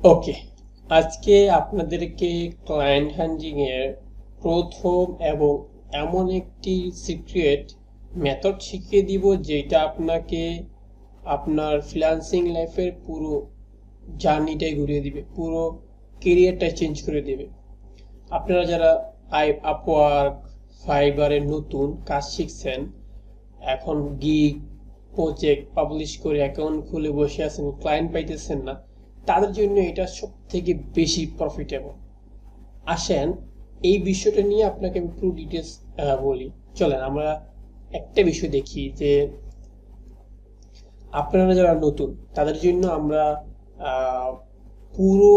ওকে, আজকে আপনাদেরকে ক্লায়েন্ট হান্টিং এর প্রথম এবং এমন একটি সিক্রেট মেথড শিখিয়ে দিব যেটা আপনাকে আপনার ফ্রিল্যান্সিং লাইফের পুরো জার্নিটাই ঘুরিয়ে দিবে, পুরো কেরিয়ারটাই চেঞ্জ করে দেবে। আপনারা যারা আপওয়ার্ক, ফাইবারে নতুন কাজ শিখছেন, এখন গিগ প্রজেক্ট পাবলিশ করে অ্যাকাউন্ট খুলে বসে আছেন, ক্লায়েন্ট পাইতেছেন না, তাদের জন্য এটা সব থেকে বেশি প্রফিটেবল। আসেন এই বিষয়টা নিয়ে আপনাকে আমি পুরো ডিটেলস বলি। চলেন আমরা একটা বিষয় দেখি যে আপনারা যারা নতুন তাদের জন্য আমরা পুরো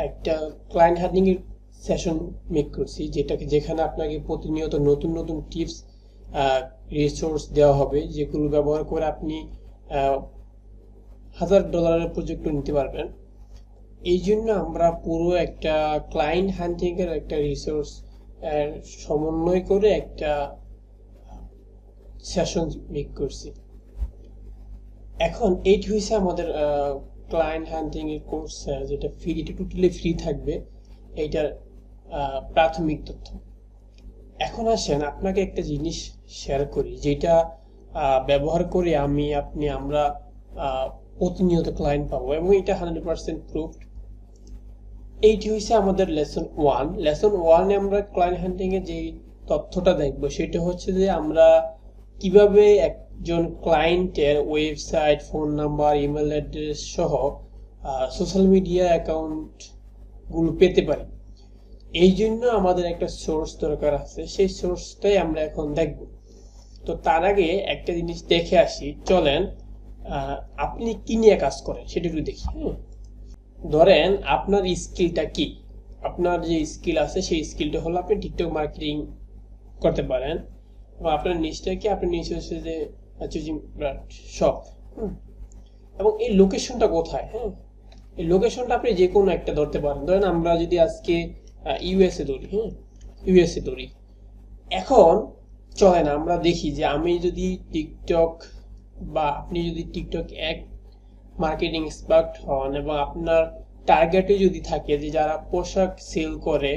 একটা ক্লায়েন্ট হান্টিং এর সেশন মেক করছি, যেখানে আপনাকে প্রতিনিয়ত নতুন নতুন টিপস, রিসোর্স দেওয়া হবে, যেগুলো ব্যবহার করে আপনি $1000 প্রজেক্ট নিতে পারবেন। এই জন্য আমরা পুরো একটা ক্লায়েন্ট হান্টিং এর একটা রিসোর্স সমন্বয় করে একটা সেশন মেক করছি। এখন এইটি হয়েছে আমাদের ক্লায়েন্ট হান্টিং এর কোর্স, যেটা ফ্রি, এটা টোটালি ফ্রি থাকবে, এইটার প্রাথমিক তথ্য। এখন আসেন আপনাকে একটা জিনিস শেয়ার করি, যেটা ব্যবহার করে আমরা প্রতিনিয়ত ক্লায়েন্ট পাবো, এবং এটা 100% প্রুফড। এইটি হচ্ছে আমাদের লেসন ওয়ানে আমরা ক্লায়েন্ট হান্টিং এর যে তথ্যটা দেখবো সেটা হচ্ছে যে আমরা কিভাবে একজন ক্লায়েন্টের website, phone number, email address সহ সোশ্যাল মিডিয়া অ্যাকাউন্ট গুলো পেতে পারি। এই জন্য আমাদের একটা সোর্স দরকার আছে, সেই সোর্সটাই আমরা এখন দেখব। তো তার আগে একটা জিনিস দেখে আসি, চলেন আপনি কি নিয়ে কাজ করেন সেটা একটু দেখি। ধরেন আপনার স্কিলটা কি, আপনার যে স্কিল আছে সেই স্কিলটা হলো আপনি টিকটক মার্কেটিং করতে পারেন, এবং আপনার নিচটা কি, আপনার নিচ হচ্ছে যে চুজিং শপ, এবং এই লোকেশনটা কোথায়। এই লোকেশনটা আপনি যে কোনো একটা ধরতে পারেন। ধরেন আমরা যদি আজকে ইউএসএ ধরি, ইউএসএ ধরি। এখন চলেন আমরা দেখি যে আমি যদি টিকটক, বা আপনি যদি টিকটক এক মার্কেটিং এক্সপার্ট হন, এবং আপনার টার্গেটে যদি থাকে যে যারা পোশাক সেল করে,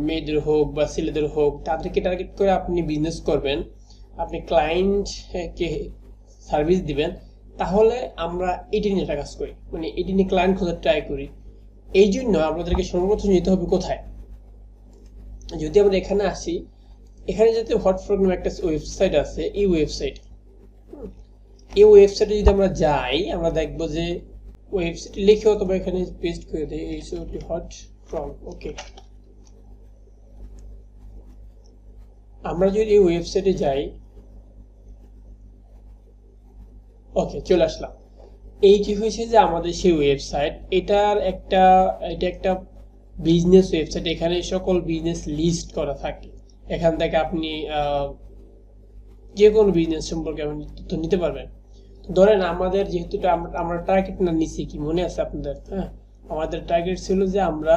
মেয়েদের হোক বা ছেলেদের হোক, তাদেরকে টার্গেট করে আপনি বিজনেস করবেন, আপনি ক্লায়েন্টকে সার্ভিস দিবেন, তাহলে আমরা এটি নিয়ে একটা কাজ করি, মানে এটি নিয়ে ক্লায়েন্ট খোঁজার ট্রাই করি। এই জন্য আপনাদেরকে সর্বপ্রথম যেতে হবে কোথায়। যদি আমরা এখানে আসি, এখানে যাতে হটফ্রগ নামে একটা ওয়েবসাইট আছে, এই ওয়েবসাইটে যদি আমরা যাই, আমরা দেখবো যে ওয়েবসাইটে লিখে অথবা এখানে পেস্ট করে দেই এইচওটি হট ফ্রম। ওকে, আমরা যদি এই ওয়েবসাইটে যাই, ওকে চলে আসলাম। এইটি হয়েছে যে আমাদের সেই ওয়েবসাইট, এটা একটা বিজনেস ওয়েবসাইট। এখানে সকল বিজনেস লিস্ট করা থাকে, এখান থেকে আপনি যে কোনো বিজনেস সম্পর্কে আপনি তথ্য নিতে পারবেন। ধরেন আমাদের যেহেতু আমরা টার্গেট না নিচ্ছি, কি মনে আছে আপনাদের? আমাদের টার্গেট ছিল যে আমরা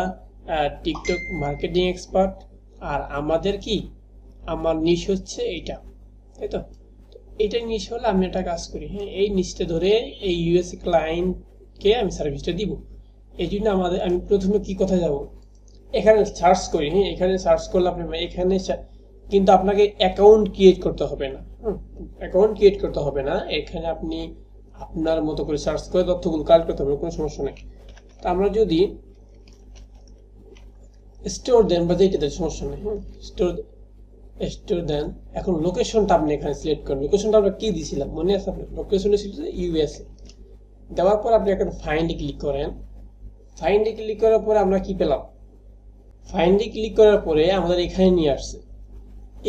টিকটক মার্কেটিং এক্সপার্ট, আর আমাদের কি, আমার নিশ হচ্ছে এইটা, তাই তো? এটা নিশ হলে আমি একটা কাজ করি, এই নিশটা ধরে এই ইউএসএ ক্লায়েন্টকে আমি সার্ভিসটা দিব। এই জন্য আমি প্রথমে কি কোথায় যাব, এখানে সার্চ করি। এখানে সার্চ করলে আপনি এখানে, কিন্তু আপনাকে অ্যাকাউন্ট ক্রিয়েট করতে হবে না। এখানে আপনি আপনার মতো করে সার্চ করে তথ্যগুলো কালেক্ট করতে হবে, কোনো সমস্যা নেই। তো আমরা যদি স্টোর দেন বা যেটা দেন, সমস্যা নেই। স্টোর দেন। এখন লোকেশনটা আপনি এখানে সিলেক্ট করেন। লোকেশনটা আমরা কি দিয়েছিলাম মনে আছে আপনার? লোকেশনটা ছিল ইউএসএ। দেওয়ার পর আপনি এখানে ফাইন্ডে ক্লিক করেন। ফাইন্ডে ক্লিক করার পরে আমরা কি পেলাম? ফাইন্ডে ক্লিক করার পরে আমাদের এখানে নিয়ে আসছে।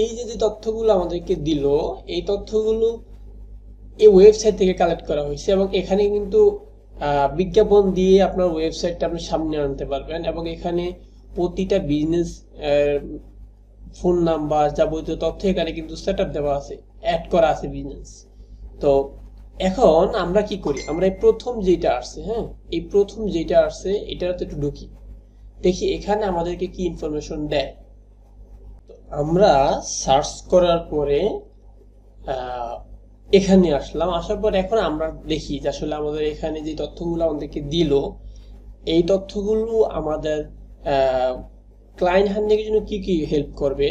এই যে তথ্যগুলো আমাদেরকে দিল, এই তথ্যগুলো এই ওয়েবসাইট থেকে কালেক্ট করা হয়েছে, এবং এখানে কিন্তু বিজ্ঞাপন দিয়ে আপনার ওয়েবসাইটটা আপনি সামনে আনতে পারবেন, এবং এখানে প্রতিটা বিজনেস ফোন নাম্বার, যাবতীয় তথ্য এখানে কিন্তু সেটআপ দেওয়া আছে, অ্যাড করা আছে বিজনেস। তো এখন আমরা কি করি, আমরা এই প্রথম যেটা আসছে, এটাতে একটু ঢুকি, দেখি এখানে আমাদেরকে কি ইনফরমেশন দেয়। আমরা সার্চ করার পরে এখানে আসলাম। আসার পর এখন আমরা দেখি যে আসলে আমাদের এখানে যে তথ্যগুলো আমাদেরকে দিল, এই তথ্যগুলো আমাদের ক্লায়েন্ট হ্যান্ডলিং এর জন্য কি কি হেল্প করবে।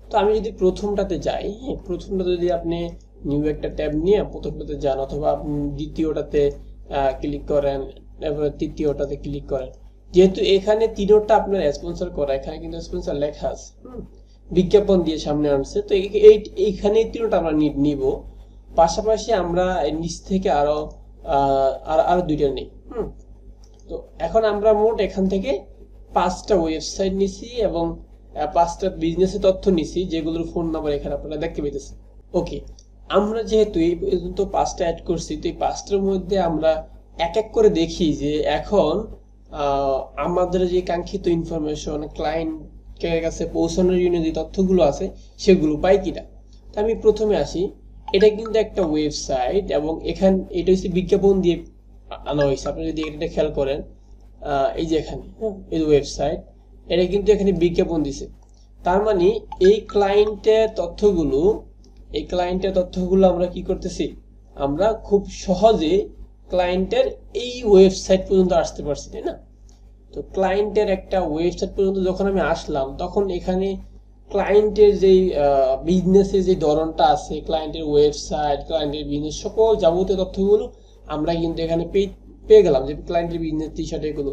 তো আমি যদি প্রথমটাতে যাই, প্রথমটাতে যদি আপনি নিউ একটা ট্যাব নিয়ে প্রথমটাতে যান, অথবা আপনি দ্বিতীয়টাতে ক্লিক করেন, এরপরে তৃতীয়টাতে ক্লিক করেন, যেহেতু এখানে তিনোটা আপনার স্পন্সর করা, এখানে কিন্তু স্পন্সর লেখা আছে, বিজ্ঞাপন দিয়ে সামনে আনছে, তো এইখানে তিনোটা আমরা নিব। পাশাপাশি আমরা নিচ থেকে আরো আরো দুইটা নেই। তো এখন আমরা মোট এখান থেকে 5টা ওয়েবসাইট নিছি এবং 5টা বিজনেসের তথ্য নিছি, যেগুলোর ফোন নাম্বার এখানে আপনারা দেখতে পেতেছেন। ওকে, আমরা যেহেতু এই পর্যন্ত 5টা অ্যাড করছি, তো এই 5টার মধ্যে আমরা এক এক করে দেখি যে এখন আমাদের যে কাঙ্ক্ষিত ইনফরমেশন ক্লায়েন্টের কাছে পৌঁছানোর জন্য যে তথ্যগুলো আছে সেগুলো পাই কিনা। তো আমি প্রথমে আসি, এটা কিন্তু একটা ওয়েবসাইট এবং এটা হচ্ছে বিজ্ঞাপন দিয়ে আনা হয়েছে। আপনি যদি এটা খেয়াল করেন, এই যে এখানে এই ওয়েবসাইট, এটা কিন্তু এখানে বিজ্ঞাপন দিছে। তার মানে এই ক্লায়েন্টের তথ্যগুলো আমরা কি করতেছি, আমরা খুব সহজে ক্লায়েন্টের এই ওয়েবসাইট পর্যন্ত আসতে পারছি, তাই না? তো ক্লায়েন্টের একটা ওয়েবসাইট পর্যন্ত যখন আমি আসলাম, তখন এখানে ক্লায়েন্টের যেই বিজনেসের যে ধরনটা আছে, ক্লায়েন্টের ওয়েবসাইট, ক্লায়েন্টের বিজনেস, সকল যাবতীয় তথ্যগুলো আমরা কিন্তু এখানে পেয়ে গেলাম, যে ক্লায়েন্টের বিজনেস টি শার্ট এগুলো।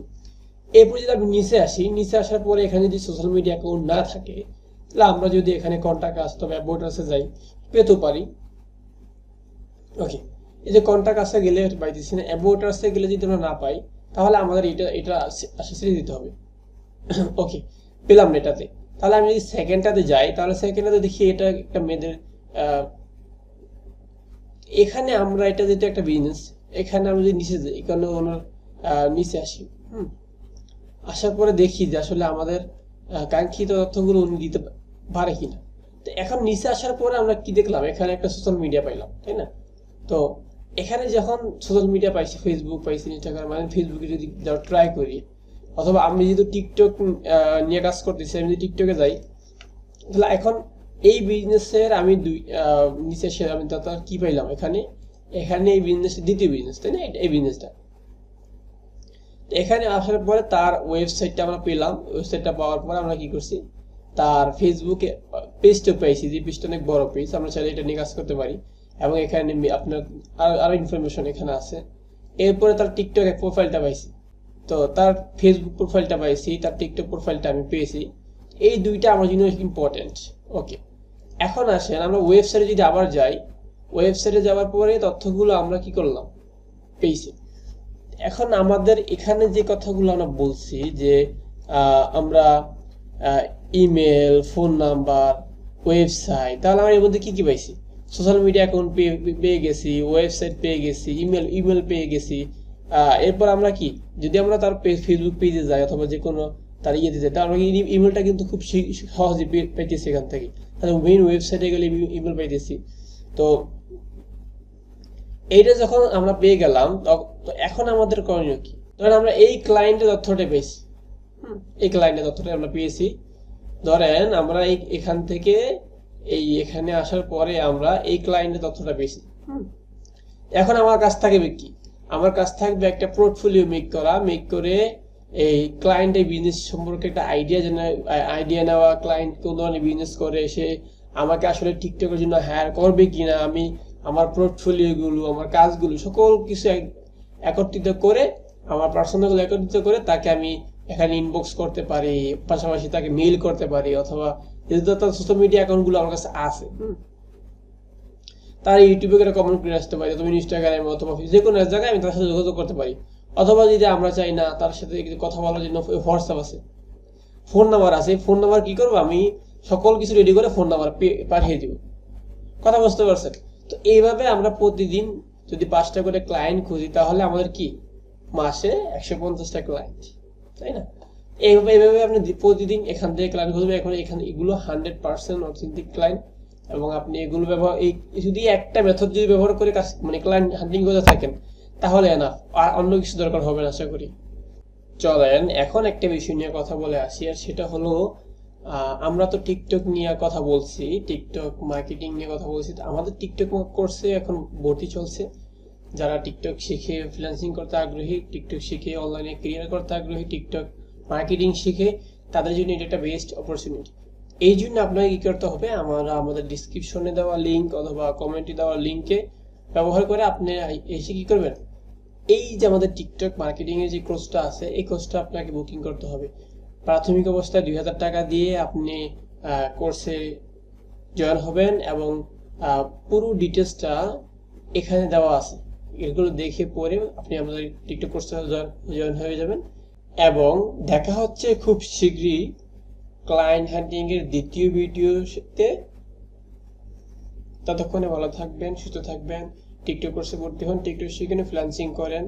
এরপর যদি আমি নিচে আসি, নিচে আসার পরে এখানে যদি সোশ্যাল মিডিয়া অ্যাকাউন্ট না থাকে, তাহলে আমরা যদি এখানে কন্টাক্ট আস তবে অ্যাবাউট আসে যাই, পেতে পারি। ওকে, এই যে কন্টাক্ট আসে গেলে পাইতেছি না, অ্যাবাউট আসে গেলে যদি আমরা না পাই, তাহলে আমাদের এটা ছেড়ে দিতে হবে। ওকে, পেলাম না এটাতে। তাহলে আমি যদি সেকেন্ডটাতে যাই, তাহলে সেকেন্ডটাতে দেখি এটা একটা মেয়েদের, এখানে আমরা এটা যেহেতু একটা বিজনেস, এখানে আমি যদি নিচে যাই, এখানে ওনার নিচে আসি, আসার পরে দেখি যে আসলে আমাদের কাঙ্ক্ষিত তথ্যগুলো উনি দিতে পারে কিনা। তো এখন নিচে আসার পরে আমরা কি দেখলাম, এখানে একটা সোশ্যাল মিডিয়া পাইলাম, তাই না? তো এখানে যখন সোশ্যাল মিডিয়া পাইছি, ফেসবুক পাইছি, ইনস্টাগ্রাম, মানে ফেসবুকে যদি ট্রাই করি, অথবা আমি যেহেতু টিকটক নিয়ে কাজ করতেছি, আমি যদি টিকটকে যাই, তাহলে এখন এই বিজনেসের আমি নিচে এসে আমি কি পাইলাম, এখানে এই বিজনেসের দ্বিতীয় বিজনেস, তাই না? এই বিজনেসটা এখানে আসার পরে তার ওয়েবসাইটটা আমরা পেলাম। ওয়েবসাইটটা পাওয়ার পরে আমরা কি করছি, তার ফেসবুকে পেজটা পাইছি, যে পেজটা অনেক বড় পেজ, আমরা চাইলে এটা নিয়ে কাজ করতে পারি। এবং এখানে আপনার আরো ইনফরমেশন এখানে আছে। এরপরে তার টিকটক প্রোফাইলটা পাইছি, তো তার ফেসবুক প্রোফাইলটা পাইছি, তার টিকটক প্রোফাইলটা আমি পেয়েছি। এই দুইটা আমার জন্য ইম্পর্টেন্ট। ওকে, এখন আসেন আমরা ওয়েবসাইটে যদি আবার যাই, ওয়েবসাইটে যাওয়ার পরে তথ্যগুলো আমরা কি করলাম, পেয়েছি। এখন আমাদের এখানে যে কথাগুলো আমরা বলছি, যে আমরা ইমেল, ফোন নাম্বার, ওয়েবসাইট, তাহলে আমরা এর মধ্যে কি কি পাইছি? সোশ্যাল মিডিয়া অ্যাকাউন্ট পেয়ে গেছি, ওয়েবসাইট পেয়ে গেছি, ইমেল পেয়ে গেছি। এরপর আমরা কি, যদি আমরা তার ফেসবুক পেজে যাই অথবা যে কোনো তার ইয়েতে যাই, তাহলে আমরা ইমেলটা কিন্তু খুব সহজে পাইতেছি এখান থেকে। তাহলে মেইন ওয়েবসাইটে গেলে ইমেল পাইতেছি। তো এইটা যখন আমরা পেয়ে গেলাম, তো এখন আমাদের করণীয় কি? ধরেন আমরা এই ক্লায়েন্টের তথ্যটা পেয়েছি, এই ক্লায়েন্টের তথ্যটা আমরা পেয়েছি। ধরেন আমরা এখান থেকে এখানে আসার পরে আমরা এই ক্লায়েন্টের তথ্যটা পেয়েছি। এখন আমার কাছ থাকবে কি? আমার কাছ থাকবে একটা পোর্টফোলিও মেক করে এই ক্লায়েন্টের বিজনেস সম্পর্কে একটা আইডিয়া নেওয়া, ক্লায়েন্ট কোন ধরনের বিজনেস করে, সে আমাকে আসলে টিকটকের জন্য হায়ার করবে কিনা, আমি আমার পোর্টফোলিও গুলো, আমার কাজগুলো সকল কিছু একত্রিত করে, আমার পার্সোনালগুলো একত্রিত করে তাকে আমি এখানে ইনবক্স করতে পারি, পাশাপাশি তাকে মেইল করতে পারি, অথবা যেহেতু তার সোশ্যাল মিডিয়া অ্যাকাউন্টগুলো আমার কাছে আছে, তার ইউটিউবে একটা কমেন্ট করে আসতে পারি, অথবা ইনস্টাগ্রামে, অথবা যে কোনো এক জায়গায় আমি তার সাথে যোগাযোগ করতে পারি। অথবা যদি আমরা চাই না তার সাথে কথা বলার জন্য, হোয়াটসঅ্যাপ আছে, ফোন নাম্বার আছে, ফোন নাম্বার কি করবো, আমি সকল কিছু রেডি করে ফোন নাম্বার পাঠিয়ে দিব। কথা বুঝতে পারছেন? তো এইভাবে আমরা প্রতিদিন যদি 5টা করে ক্লায়েন্ট খুঁজি, তাহলে আমাদের কি মাসে 150টা ক্লায়েন্ট, তাই না? এইভাবে আপনি প্রতিদিন এখান থেকে ক্লায়েন্ট খুঁজবেন। এখন এখানে এগুলো 100% অথেন্টিক ক্লায়েন্ট, এবং আপনি এগুলো যদি একটা মেথড যদি ব্যবহার করে কাজ মানে ক্লায়েন্ট হান্টিং করতে থাকেন, তাহলে এনাফ, আর অন্য কিছু দরকার হবে না আশা করি। চলেন এখন একটা বিষয় নিয়ে কথা বলে আসি, আর সেটা হলো আমরা তো টিকটক নিয়ে কথা বলছি, টিকটক মার্কেটিং নিয়ে কথা বলছি। আমাদের টিকটক কোর্সে এখন ভর্তি চলছে। যারা টিকটক শিখে ফ্রিল্যান্সিং করতে আগ্রহী, টিকটক শিখে অনলাইনে ক্যারিয়ার করতে আগ্রহী, টিকটক মার্কেটিং শিখে, তাদের জন্য এটা একটা বেস্ট অপরচুনিটি। এই জন্য আপনাকে কি করতে হবে, আমাদের ডিসক্রিপশনে দেওয়া লিঙ্ক অথবা কমেন্টে দেওয়া লিঙ্কে ব্যবহার করে আপনি এসে কি করবেন, এই যে আমাদের টিকটক মার্কেটিং এর যে কোর্সটা আছে, এই কোর্সটা আপনাকে বুকিং করতে হবে। প্রাথমিক অবস্থায় 2000 টাকা দিয়ে আপনি কোর্সে জয়েন হবেন এবং পুরো ডিটেলসটা এখানে দেওয়া আছে। এগুলো দেখে পরে আপনি আমাদের টিকটক কোর্সে জয়েন হয়ে যাবেন। এবং দেখা হচ্ছে খুব শীঘ্রই ক্লায়েন্ট হান্টিং এর দ্বিতীয় ভিডিওতে। ততক্ষণে ভালো থাকবেন, সুস্থ থাকবেন। টিকটক কোর্সে ভর্তি হন, টিকটক শিখে ফ্রিল্যান্সিং করেন।